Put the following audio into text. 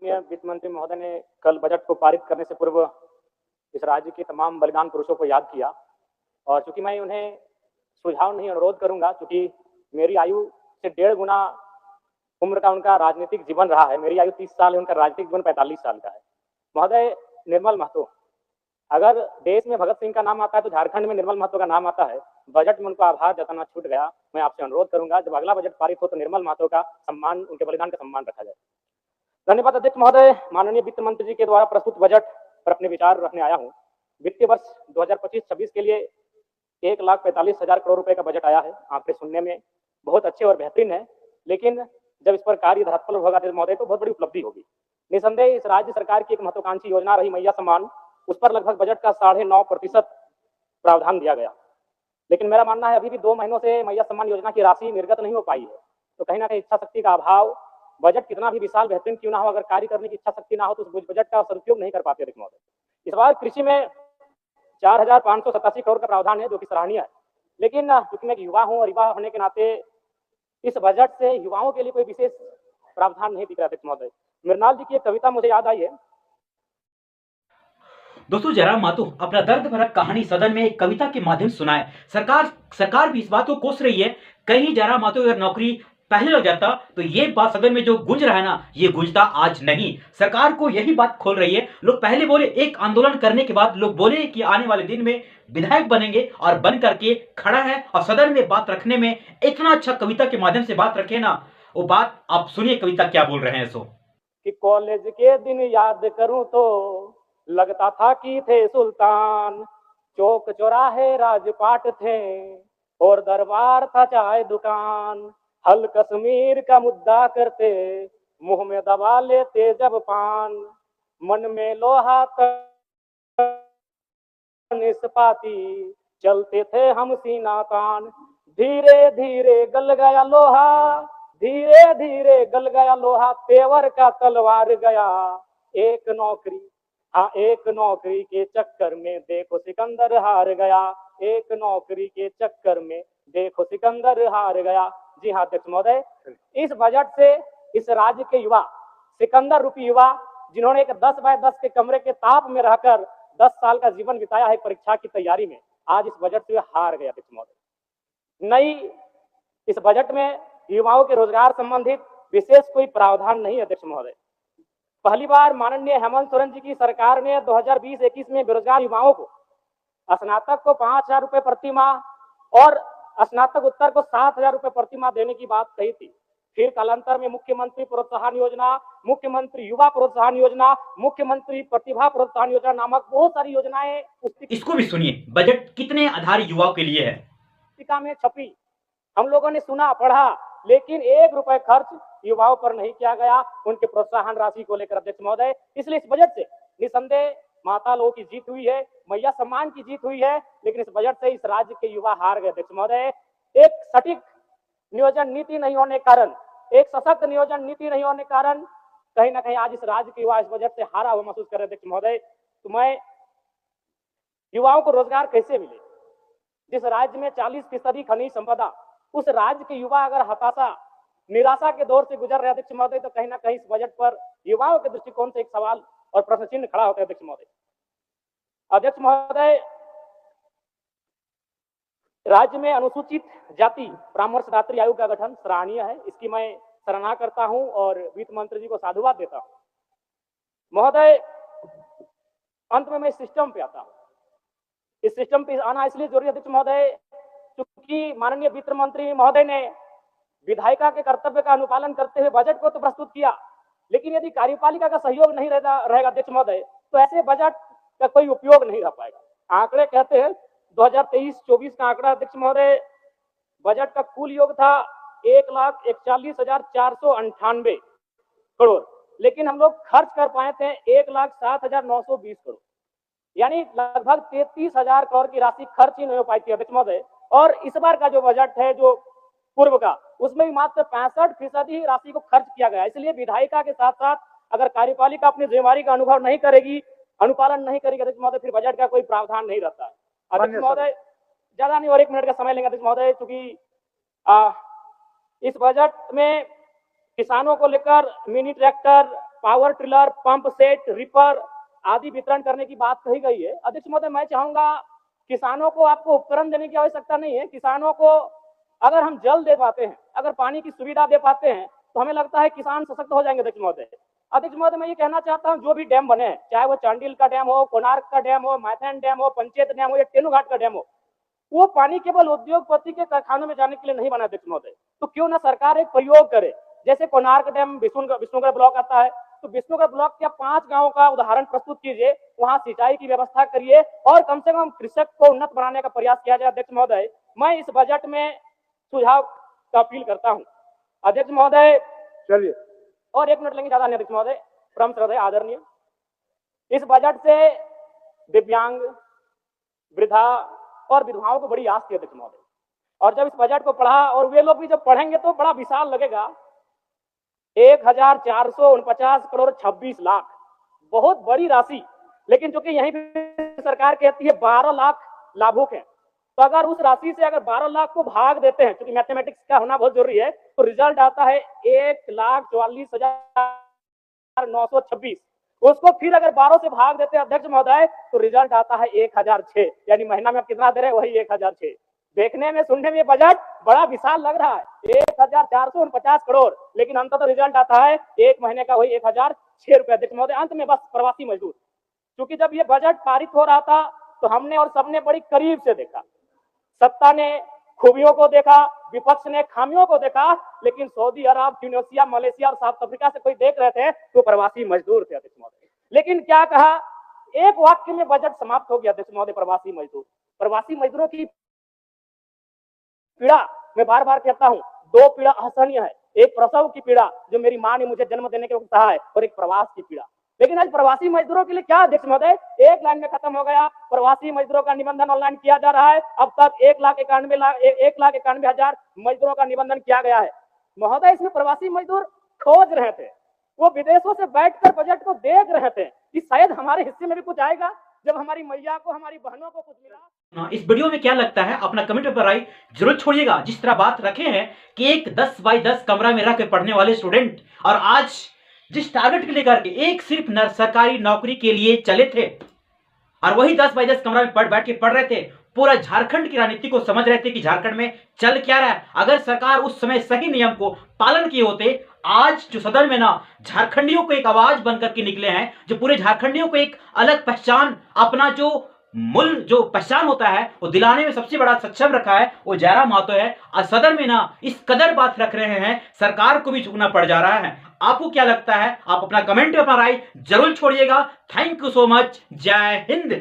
माननीय वित्त मंत्री महोदय ने कल बजट को पारित करने से पूर्व इस राज्य के तमाम बलिदान पुरुषों को याद किया और चूंकि मैं उन्हें सुझाव नहीं अनुरोध करूंगा, चूंकि मेरी आयु से 1.5 गुना उम्र का उनका राजनीतिक जीवन रहा है। मेरी आयु 30 साल है, उनका राजनीतिक जीवन 45 साल का है। महोदय निर्मल महतो, अगर देश में भगत सिंह का नाम आता है तो झारखंड में निर्मल महतो का नाम आता है। बजट में उनको आभार जताना छूट गया। मैं आपसे अनुरोध करूंगा जब अगला बजट पारित हो तो निर्मल महतो का सम्मान, उनके बलिदान का सम्मान रखा जाए। धन्यवाद अध्यक्ष महोदय। माननीय वित्त मंत्री जी के द्वारा प्रस्तुत बजट पर अपने विचार रखने आया हूँ। वित्तीय वर्ष 2025-26 के लिए 1,45,000 करोड़ रुपए का बजट आया है। आंकड़े सुनने में बहुत अच्छे और बेहतरीन है, लेकिन जब इस पर कार्य धरातल होगा महोदय तो बहुत बड़ी उपलब्धि होगी। निसंदेह इस राज्य सरकार की एक महत्वाकांक्षी योजना रही मैया सम्मान, उस पर लगभग बजट का 9.5% प्रावधान दिया गया। लेकिन मेरा मानना है अभी भी 2 महीनों से मैया सम्मान योजना की राशि निर्गत नहीं हो पाई है। तो कहीं ना कहीं इच्छा शक्ति का अभाव, बजट कितना भी विशाल बेहतरीन क्यों ना हो, अगर कार्य करने की इच्छा शक्ति ना हो तो उस बजट का सदुपयोग नहीं कर पाते अध्यक्ष महोदय। इस बार कृषि में 4,587 करोड़ का प्रावधान है, जो कि सराहनीय है। लेकिन चूंकि मैं युवा हूं और युवा होने के नाते इस बजट से युवाओं के लिए कोई विशेष प्रावधान नहीं दिख रहा अध्यक्ष महोदय। मृणाल जी की एक कविता मुझे याद आई है। दोस्तों, जयराम मातो अपना दर्द भरा कहानी सदन में एक कविता के माध्यम से सुनाए। सरकार भी इस बात को कोस रही है, कहीं जयराम मातो अगर नौकरी पहले लग जाता तो ये बात सदन में जो गूंज रहा है ना, ये गूंजता आज नहीं। सरकार को यही बात खोल रही है। लोग पहले बोले, एक आंदोलन करने के बाद लोग बोले कि आने वाले दिन में विधायक बनेंगे, और बन करके खड़ा है और सदन में बात रखने में इतना अच्छा कविता के माध्यम से बात रखे ना, वो बात आप सुनिए कविता क्या बोल रहे हैं। सो कि कॉलेज के दिन याद करूं तो लगता था कि थे सुल्तान, चौक चौराहे राजपाट थे और दरबार था चाय दुकान। हल कश्मीर का मुद्दा करते मुंह में दबा लेते जब पान, मन में लोहा निष्पाती चलते थे हम सीना तान। धीरे धीरे गल गया लोहा, धीरे धीरे गल गया लोहा, तेवर का तलवार गया। एक नौकरी, हाँ एक नौकरी के चक्कर में देखो सिकंदर हार गया। एक नौकरी के चक्कर में देखो सिकंदर हार गया। जी हाँ अध्यक्ष महोदय, इस बजट से इस राज्य के युवा, सिकंदर रूपी युवा, जिन्होंने एक 10 बाय 10 के कमरे के ताप में रहकर 10 साल का जीवन बिताया है परीक्षा की तैयारी में, आज इस बजट से हार गया अध्यक्ष महोदय। नई इस बजट में युवाओं के रोजगार संबंधित विशेष कोई प्रावधान नहीं है अध्यक्ष महोदय। पहली बार माननीय हेमंत सोरेन जी की सरकार ने 2020-21 में बेरोजगार युवाओं को, स्नातक को 5,000 रुपए प्रति माह और स्नातक उत्तर को 7,000 रुपए प्रति माह देने की बात कही थी। फिर कालांतर में मुख्यमंत्री प्रोत्साहन योजना, मुख्यमंत्री युवा प्रोत्साहन योजना, मुख्यमंत्री प्रतिभा प्रोत्साहन योजना नामक बहुत सारी योजनाएं इसको भी सुनिए, बजट कितने आधार युवाओं के लिए है। पुस्तिका में छपी, हम लोगों ने सुना पढ़ा, लेकिन 1 रुपए खर्च युवाओं पर नहीं किया गया उनके प्रोत्साहन राशि को लेकर अध्यक्ष महोदय। इसलिए इस बजट से निसंदेह माता लोगों की जीत हुई है, मैया सम्मान की जीत हुई है, लेकिन इस बजट से इस राज्य के युवा हार गए अध्यक्ष महोदय। एक सटीक नियोजन नीति नहीं होने के कारण, एक सशक्त नियोजन नीति नहीं होने के कारण कहीं ना कहीं आज इस राज्य के युवा इस बजट से हारा हुआ महसूस कर रहे अध्यक्ष महोदय। तो मैं युवाओं को रोजगार कैसे मिले, जिस राज्य में 40% खनिज संपदा, उस राज्य के युवा अगर हताशा निराशा के दौर से गुजर रहे अध्यक्ष महोदय, तो कहीं ना कहीं इस बजट पर युवाओं के दृष्टिकोण से एक सवाल और प्रश्न चिन्ह खड़ा होता है अध्यक्ष महोदय। अध्यक्ष महोदय, राज्य में अनुसूचित जाति परामर्शदात्री आयोग का गठन सराहनीय है, इसकी मैं सराहना करता हूं और वित्त मंत्री जी को साधुवाद देता हूं। महोदय, अंत में मैं सिस्टम पे आता हूं। इस सिस्टम पे आना इसलिए जरूरी है अध्यक्ष महोदय क्योंकि माननीय वित्त मंत्री महोदय ने विधायिका के कर्तव्य का अनुपालन करते हुए बजट को तो प्रस्तुत किया, लेकिन यदि कार्यपालिका का सहयोग नहीं रहेगा अध्यक्ष महोदय, तो ऐसे बजट का कोई उपयोग नहीं रह पाएगा। आंकड़े कहते हैं 2023-24 का आंकड़ा अध्यक्छ महोदय, बजट का कुल योग था 1,41,498 करोड़, लेकिन हम लोग खर्च कर पाए थे 1,07,920 करोड़, यानी लगभग 33,000 करोड़ की राशि खर्च ही नहीं हो पाई थी अध्यक्ष महोदय। और इस बार का जो बजट है, जो पूर्व का, उसमें भी मात्र 65% ही राशि को खर्च किया गया। इसलिए विधायिका के साथ साथ अगर कार्यपालिका अपनी जिम्मेवारी का अनुभव नहीं करेगी, अनुपालन नहीं करेगी अध्यक्ष महोदय, फिर बजट का कोई प्रावधान नहीं रहता है अध्यक्ष महोदय। ज्यादा नहीं और 1 मिनट का समय लेंगे अध्यक्ष महोदय, क्योंकि इस बजट में किसानों को लेकर mini tractor, power tiller, pump set, ripper आदि वितरण करने की बात कही गई है। अध्यक्ष महोदय, मैं चाहूंगा किसानों को आपको उपकरण देने की आवश्यकता नहीं है। किसानों को अगर हम जल दे पाते हैं, अगर पानी की सुविधा दे पाते हैं, तो हमें लगता है किसान सशक्त हो जाएंगे। अध्यक्ष महोदय, मैं ये कहना चाहता हूं, जो भी डैम बने हैं, चाहे वो चांडिल का डैम हो, कोणार्क का डैम हो, मैथन डैम हो, पंचेत डैम हो या तेनुघाट का डैम हो, वो पानी केवल उद्योगपति के कारखानों में जाने के लिए नहीं बना। अध्यक्ष महोदय, तो क्यों ना सरकार एक प्रयोग करे। जैसे कोणार्क डैम विष्णुगढ़ ब्लॉक आता है, तो विष्णुगढ़ ब्लॉक के 5 गांवों का उदाहरण प्रस्तुत कीजिए, वहां सिंचाई की व्यवस्था करिए और कम से कम कृषक को उन्नत बनाने का प्रयास किया जाए। अध्यक्ष महोदय, मैं इस बजट में सुझाव का अपील करता हूं। अध्यक्ष महोदय, चलिए, और 1 मिनट लेंगे, ज्यादा नहीं। अध्यक्ष महोदय, परम श्रद्धेय आदरणीय, इस बजट से दिव्यांग, वृद्धा और विधवाओं को बड़ी आस थी। अध्यक्ष महोदय, और जब इस बजट को पढ़ा, और वे लोग भी जब पढ़ेंगे तो बड़ा विशाल लगेगा। 1449 करोड़ 26 लाख, बहुत बड़ी राशि। लेकिन चूंकि यहीं पे सरकार कहती है 12 लाख लाभुक हैं, तो अगर उस राशि से अगर 12 लाख को भाग देते हैं, क्योंकि मैथमेटिक्स का होना बहुत जरूरी है, तो रिजल्ट आता है 1,44,926। उसको फिर अगर 12 से भाग देते हैं अध्यक्ष महोदय, तो रिजल्ट आता है 1006। यानी महीना में आप कितना दे रहे हैं, वही 1006। देखने में, सुनने में बजट बड़ा विशाल लग रहा है, 1449 करोड़, लेकिन अंततः रिजल्ट आता है एक महीने का वही 1006 रुपए। अध्यक्ष महोदय, अंत में बस प्रवासी मजदूर, क्योंकि जब ये बजट पारित हो रहा था तो हमने और सबने बड़ी करीब से देखा। सत्ता ने खूबियों को देखा, विपक्ष ने खामियों को देखा, लेकिन सऊदी अरब, ट्यूनीशिया, मलेशिया और साउथ अफ्रीका से कोई देख रहे थे तो प्रवासी मजदूर थे। अध्यक्ष महोदय, लेकिन क्या कहा, एक वाक्य में बजट समाप्त हो गया। अध्यक्ष महोदय, प्रवासी मजदूरों की पीड़ा, मैं बार बार कहता हूं, 2 पीड़ा असहनीय है। एक प्रसव की पीड़ा, जो मेरी मां ने मुझे जन्म देने के वक्त कहा है, और एक प्रवास की पीड़ा। लेकिन आज प्रवासी मजदूरों के लिए क्या अध्यक्ष महोदय, एक लाइन में खत्म हो गया। प्रवासी मजदूरों का निबंधन ऑनलाइन किया जा रहा है। अब तक 1,91,000 मजदूरों का निबंधन किया गया है। महोदय, इसमें प्रवासी मजदूर खोज रहे थे, वो विदेशों से बैठकर बजट को देख रहे थे कि शायद हमारे हिस्से में भी कुछ आएगा, जब हमारी मैया को, हमारी बहनों को कुछ मिला। इस वीडियो में क्या लगता है, अपना कमेंट पर राय जरूर छोड़िएगा। जिस तरह बात रखे हैं कि एक 10 बाई 10 कमरा में रह के पढ़ने वाले स्टूडेंट, और आज जिस टारगेट के लेकर के एक सिर्फ सरकारी नौकरी के लिए चले थे, और वही 10 बाई 10 कमरा में बैठ के पढ़ रहे थे, पूरा झारखंड की राजनीति को समझ रहे थे कि झारखंड में चल क्या रहा है। अगर सरकार उस समय सही नियम को पालन किए होते, आज जो सदन में ना झारखंडियों को एक आवाज बनकर के निकले हैं, जो पूरे झारखंडियों को एक अलग पहचान, अपना जो मूल जो पहचान होता है वो दिलाने में सबसे बड़ा सक्षम रखा है, वो जयराम महतो है। और सदन में ना इस कदर बात रख रहे हैं, सरकार को भी झुकना पड़ जा रहा है। आपको क्या लगता है, आप अपना कमेंट में अपना राय जरूर छोड़िएगा। Thank you so much. जय हिंद।